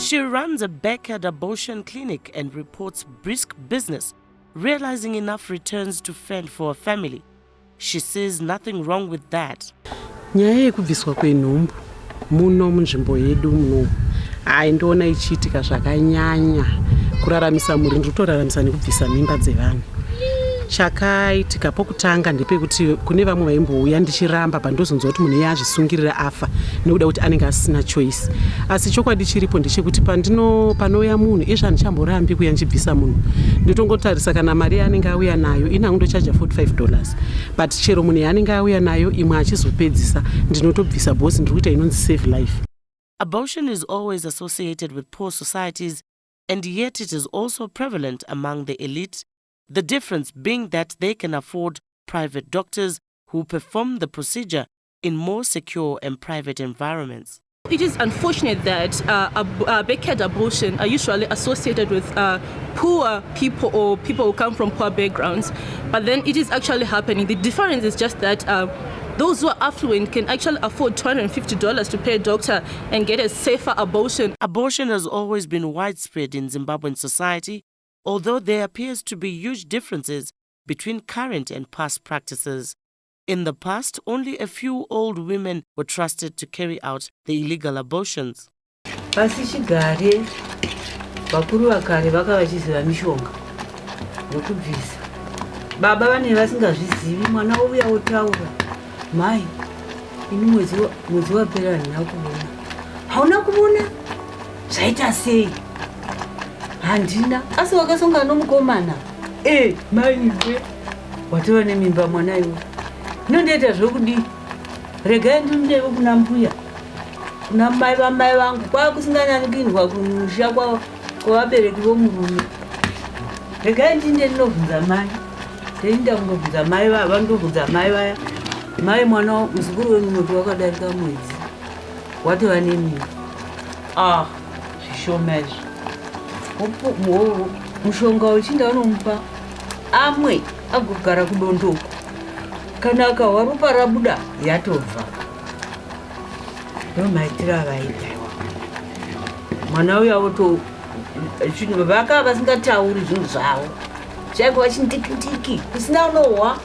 She runs a backyard abortion clinic and reports brisk business, realizing enough returns to fend for a family. She says nothing wrong with that. Nyaya yekubviswa kwenhumbu muno munzvimbo yedu muno ndoona ichiitika zvakanyanya kuraramisa muri nditoraramisa nekubvisa mimba dzevanhu. Chakaitika pokutanga ndepekuti kune vamwe vaimbouya ndichiramba pandozonzwa kuti munhu yazvisungirira afa nekuda kuti anenge asina choice. Asi chokwadi chiripo ndechekuti panouya munhu izvo handichamborambi kuya ndichibvisa munhu. Nditongotarisa kana mari yaanenge auya nayo inangu ndochaja $45, but chero munhu yaanenge auya nayo imwe achizopedzisa ndinotobvisa bhosi ndiri inonzi save life. Abortion is always associated with poor societies, and yet it is also prevalent among the elite, the difference being that they can afford private doctors who perform the procedure in more secure and private environments. It is unfortunate that backyard abortion are usually associated with poor people or people who come from poor backgrounds, but then it is actually happening. The difference is just that those who are affluent can actually afford $250 to pay a doctor and get a safer abortion. Abortion has always been widespread in Zimbabwean society, although there appears to be huge differences between current and past practices. In the past, only a few old women were trusted to carry out the illegal abortions. Pasichigare vakuru vakare vakavachiziva mishonga yokubvisa. Baba vane vasingazvizivi, mwana ouya otaura, mai ini mwedzi wapera handina kuona. Hauna kuona? Zvaita sei? Handina. Asi wakasonga nomukomana. Mai iwe watova nemimba mwana iwe. Nondiita zvokudi. Regai ndimudeve kuna mbuya. Kuna mai vamai vangu kwakusinganyanyikinzwa kumusha kwavabereki vomurume. Regai ndinde ndinobvunza mai. Ndeinda kundobvunza mai vava ndobvunza mai vaya. Mai mwana muzukuru wemunoti wakadarika mwedzi. Watova nemimba. Zvishoma izvo. Mushonga uchinda unomupa amwe agogara kudondoko. Kana akawa ropa rabuda yatobva. Ndomaitira avaita. Mwana uya oto vaka vasingatauri zvinhu zvavo. Chaiko vachindikitiki kusina unohwa.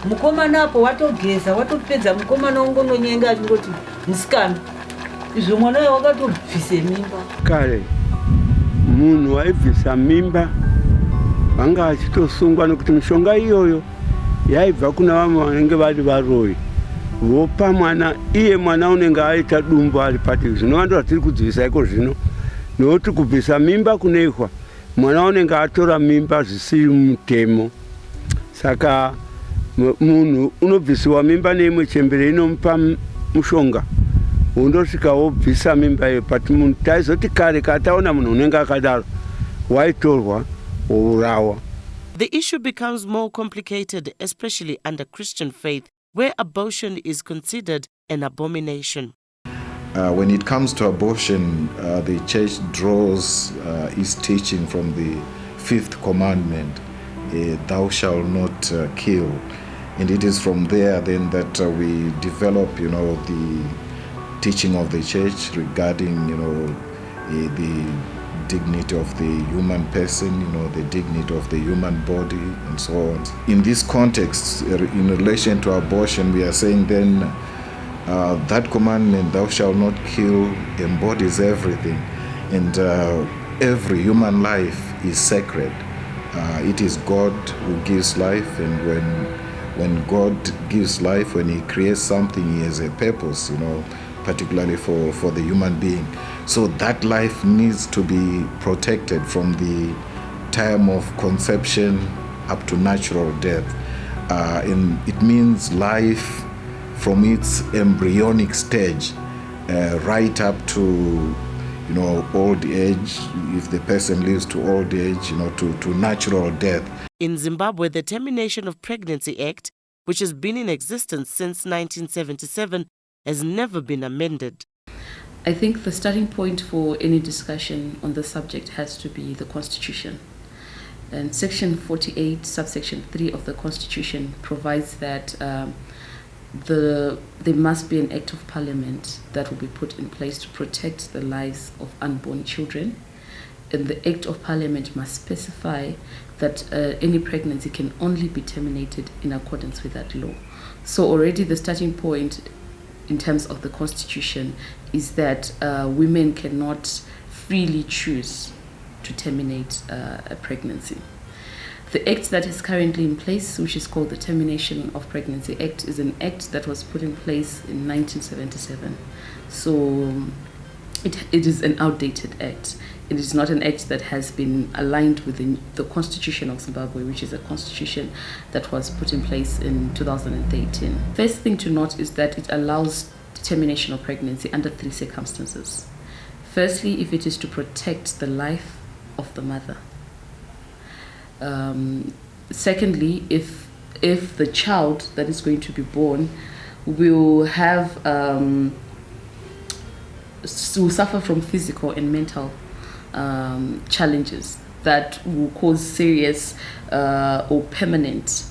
Mukomana apo watogeza watopedza mukomana ungononyenga achingoti musikana. Izvo mwana uya wakatobvise mimba. Kare munhu waibvisa mimba vanga achitosungwa nekuti mishonga iyoyo yaibva kuna vamwe vanenge vari varoyi vopa mwana iye mwana unenge aita dumbu ari pati zvinova ndo zvatiri kudzivisa iko zvino nokuti kubvisa mimba kunoitwa mwana unenge atora mimba zvisiri mutemo. Saka munhu unobvisiwa mimba neimwe chembere inomupa mushonga undosvika wobvisa mimba iyo, but munhu taizoti kare kataona munhu unenge akadaro waitorwa wourawa. The issue becomes more complicated, especially under Christian faith, where abortion is considered an abomination. When it comes to abortion, the church draws its teaching from the 5th commandment, thou shalt not kill. And it is from there then that we develop, the teaching of the church regarding, the dignity of the human person, the dignity of the human body, and so on. In this context, in relation to abortion, we are saying then that commandment, thou shalt not kill, embodies everything. And every human life is sacred. It is God who gives life, and when God gives life, when He creates something, He has a purpose, particularly for the human being. So that life needs to be protected from the time of conception up to natural death. And it means life from its embryonic stage right up to old age, if the person lives to old age, to natural death. In Zimbabwe, the Termination of Pregnancy Act, which has been in existence since 1977, has never been amended. I think the starting point for any discussion on the subject has to be the Constitution. And Section 48, subsection 3 of the Constitution provides that there must be an act of parliament that will be put in place to protect the lives of unborn children. And the act of parliament must specify that any pregnancy can only be terminated in accordance with that law. So already the starting point in terms of the constitution is that women cannot freely choose to terminate a pregnancy. The act that is currently in place, which is called the Termination of Pregnancy Act, is an act that was put in place in 1977. So it is an outdated act. It is not an act that has been aligned with the Constitution of Zimbabwe, which is a constitution that was put in place in 2013. First thing to note is that it allows termination of pregnancy under 3 circumstances. Firstly, if it is to protect the life of the mother. Secondly, if the child that is going to be born will have will suffer from physical and mental challenges that will cause serious or permanent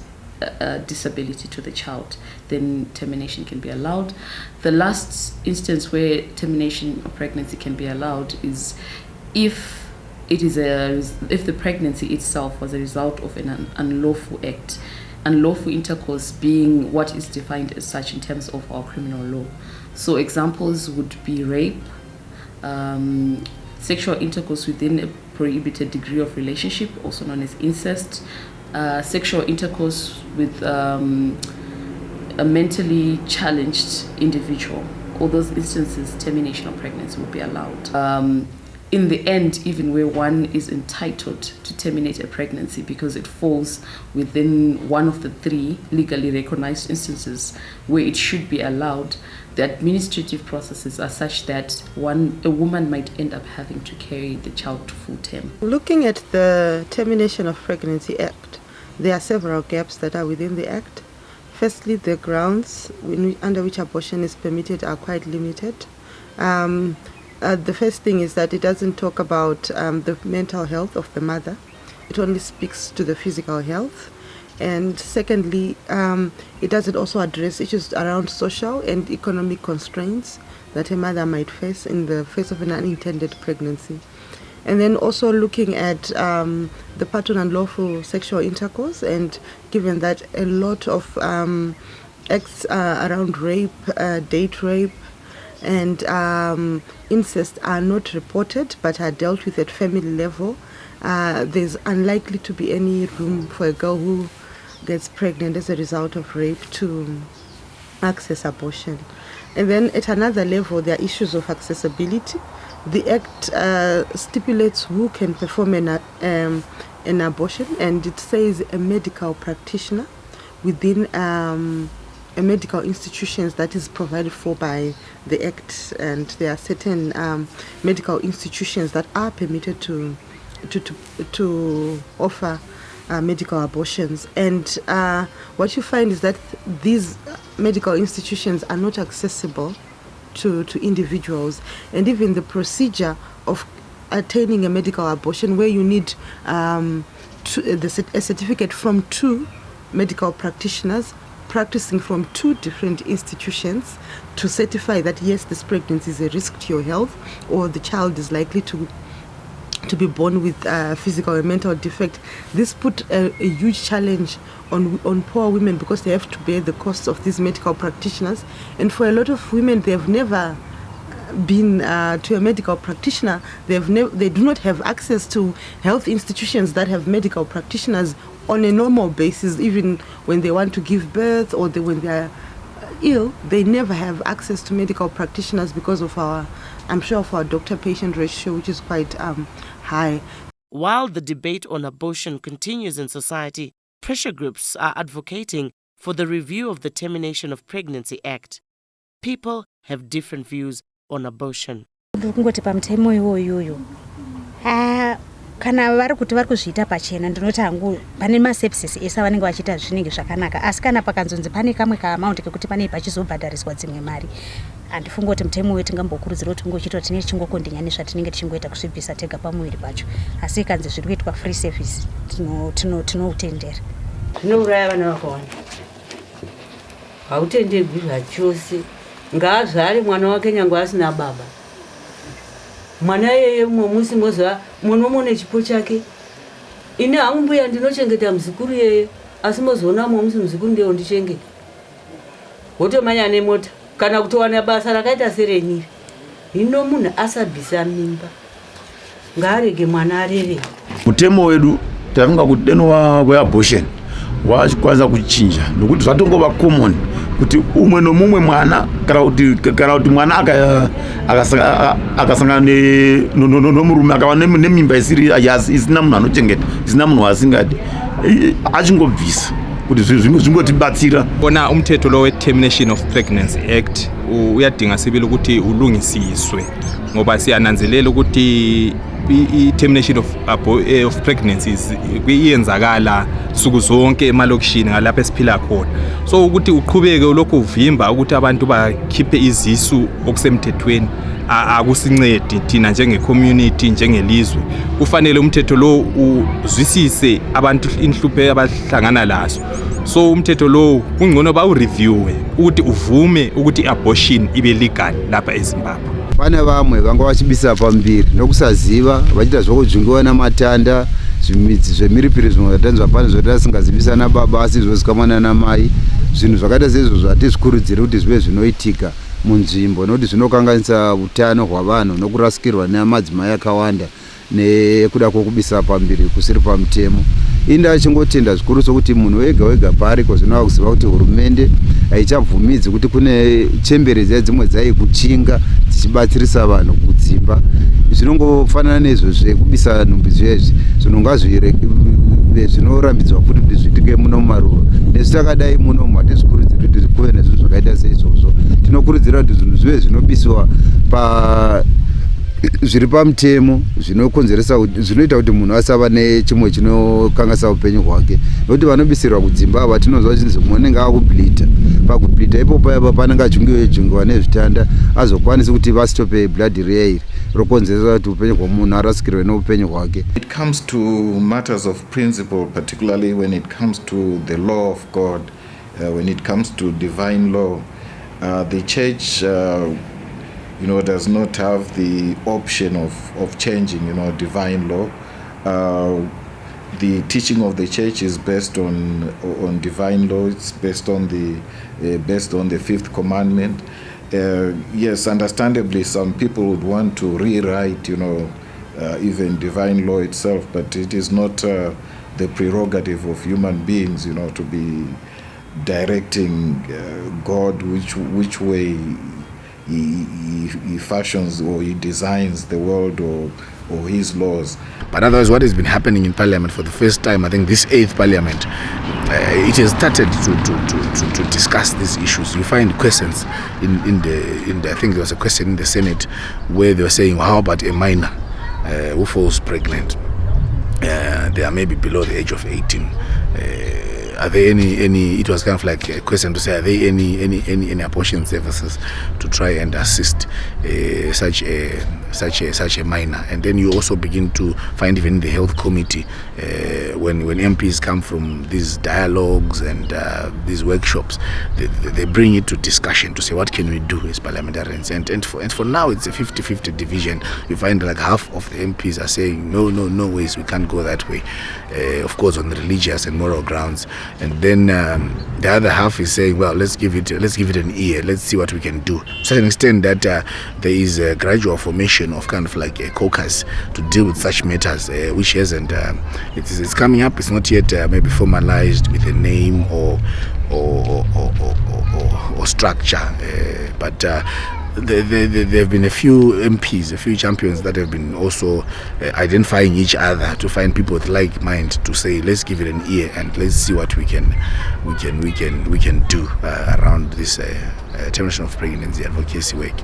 disability to the child, then termination can be allowed. The last instance where termination of pregnancy can be allowed is if the pregnancy itself was a result of an unlawful act, unlawful intercourse being what is defined as such in terms of our criminal law. So examples would be rape, sexual intercourse within a prohibited degree of relationship, also known as incest, sexual intercourse with a mentally challenged individual. All those instances, termination of pregnancy will be allowed. In the end, even where one is entitled to terminate a pregnancy because it falls within one of the 3 legally recognized instances where it should be allowed, the administrative processes are such that a woman might end up having to carry the child to full term. Looking at the Termination of Pregnancy Act, there are several gaps that are within the Act. Firstly, the grounds under which abortion is permitted are quite limited. The first thing is that it doesn't talk about the mental health of the mother. It only speaks to the physical health. And secondly, it doesn't also address issues around social and economic constraints that a mother might face in the face of an unintended pregnancy. And then also looking at the pattern and unlawful sexual intercourse, and given that a lot of acts around rape, date rape, and incest are not reported but are dealt with at family level, there's unlikely to be any room for a girl who gets pregnant as a result of rape to access abortion. And then at another level, there are issues of accessibility. The Act stipulates who can perform an abortion, and it says a medical practitioner within a medical institutions that is provided for by the Act, and there are certain medical institutions that are permitted to offer medical abortions. And what you find is that these medical institutions are not accessible to individuals, and even the procedure of attaining a medical abortion, where you need a certificate from 2 medical practitioners practicing from 2 different institutions to certify that yes, this pregnancy is a risk to your health, or the child is likely to be born with physical and mental defect. This put a huge challenge on poor women, because they have to bear the costs of these medical practitioners. And for a lot of women, they have never been to a medical practitioner. They do not have access to health institutions that have medical practitioners on a normal basis. Even when they want to give birth or when they are ill, they never have access to medical practitioners because of our doctor-patient ratio, which is quite high. While the debate on abortion continues in society, pressure groups are advocating for the review of the Termination of Pregnancy Act. People have different views on abortion. Kana vari kuti vari kuzviita pachena, ndinoti hangu pane masepsis ese vanenge vachiita zvinenge zvakanaka, asi kana pakanzonzi pane kamwe kaamaundi kekuti pane pachizobhadhariswa dzimwe mari, handifungi kuti mutemo wetu tingambokurudzira kuti tingochita tine chingokondinyani zvatinenge tichingoita kusvibisa tega pamuviri pacho, asi ikanzi zviri kuitwa free service tinoutendera. Zvinouraya vana vakawanda. hautenderwi zvachose. Ngaazvare mwana wake nyange asina baba. Mwana yeye musi moza munomone chipo chake. Ine hangu mbuya ndinochengeta muzukuru yeye, asi mozoona musi muzukuru ndiye ndichengeta. Wotomanya nemota kana kutowana basa rakaita serenyiri. Hino munhu asabvisa mimba ngaarege mwana arere. Mutemo wedu tafunga kuti deno weabortion wachikwanisa kuchinja nokuti zvatongova common kuti umwe nomumwe mwana kana kuti mwana akasangana nomurume akava nemimba isina munhu anochengeta, isina munhu asingadi, achingobvisa kuti zvingotibatsira. Bona umthetho lo we-Termination of Pregnancy Act uyadinga sibili ukuthi ulungisiswe ngoba siyananzelela ukuthi i-termination of pregnancies iyenzakala suku zonke emalokishini ngalapha esiphila khona. So ukuthi uqhubeke lokho uvimba ukuthi abantu bakhiphe izisu okusemthethweni akusincedi thina njenge-community, njengelizwe. Kufanele umthetho lo uzwisise abantu inhluphe abahlangana lazo. So umthetho lo ungcono bawureviewe ukuthi uvume ukuthi i-abortion ibe legal lapha eZimbabwe. Pane vamwe vanga vachibisa pambiri nokusaziva vachiita zvokudzvingiwa namatanda, zvimidzi zvemiripiri zvimwe zvatanzwa pane zvoti asingazivisa nababa asi zvozikamana namai. Zvinhu zvakaita seizvo zvatizvikurudzire kuti zvive zvinoitika munzvimbo nokuti zvinokanganisa utano hwavanhu nokurasikirwa nemadzimai akawanda nekuda kwokubisa pambiri kusiri pamutemo. Inda achingotenda zvikuru sokuti munhu wega wega paariko zvinova kuziva kuti hurumende haichabvumidzi kuti kune chemberedzwa dzimwe dzaikuchinga dzichibatsirisa vanhu kudzimba. Zvinongofanana nezvo zvekubisa nhumbi zvezvi zvinonga zvinorambidzwa futi kuti zviitike muno mumaruva. Nezvitakadai munomu hatizvikurudziri kuti kuve nezvo zvakaita seizvozvo. Tinokurudzira kuti zvinhu zvive zvinobiswa zviri pamutemo zvinokonzeresa zvinoita kuti munhu asava nechimwe chinokanganisa upenyu hwake. Nokuti vanobisirwa kudzimba ava tinozva chinzi mumwe anenge akubhlita. Pakubhlita ipopo apa panenge achingojungiwa nezvitanda azokwanisa kuti vasitope blood riya iri rokonzeresa kuti upenyu hwomunhu arasikirwe noupenyu hwake. It comes to matters of principle, particularly when it comes to the law of God, when it comes to divine law, the church does not have the option of changing, divine law. The teaching of the church is based on divine law. It's based on the fifth commandment. Yes, understandably, some people would want to rewrite, even divine law itself, but it is not the prerogative of human beings, to be directing God which way he fashions or he designs the world or his laws. But otherwise, what has been happening in Parliament for the first time, I think this 8th Parliament, it has started to discuss these issues. You find questions in the I think there was a question in the Senate where they were saying, well, how about a minor who falls pregnant? They are maybe below the age of 18. Are there any? It was kind of like a question to say, are there any abortion services to try and assist such a minor? And then you also begin to find even in the health committee when MPs come from these dialogues and these workshops, they bring it to discussion to say what can we do as parliamentarians. And for now it's a 50-50 division. You find like half of the MPs are saying no ways, we can't go that way. Of course on religious and moral grounds. And then the other half is saying, well, let's give it an ear, let's see what we can do. To such an extent that there is a gradual formation of kind of like a caucus to deal with such matters, which hasn't. It's coming up. It's not yet maybe formalized with a name or structure, but. There have been a few MPs, a few champions that have been also identifying each other to find people with like mind to say, let's give it an ear and let's see what we can do around this termination of pregnancy advocacy work.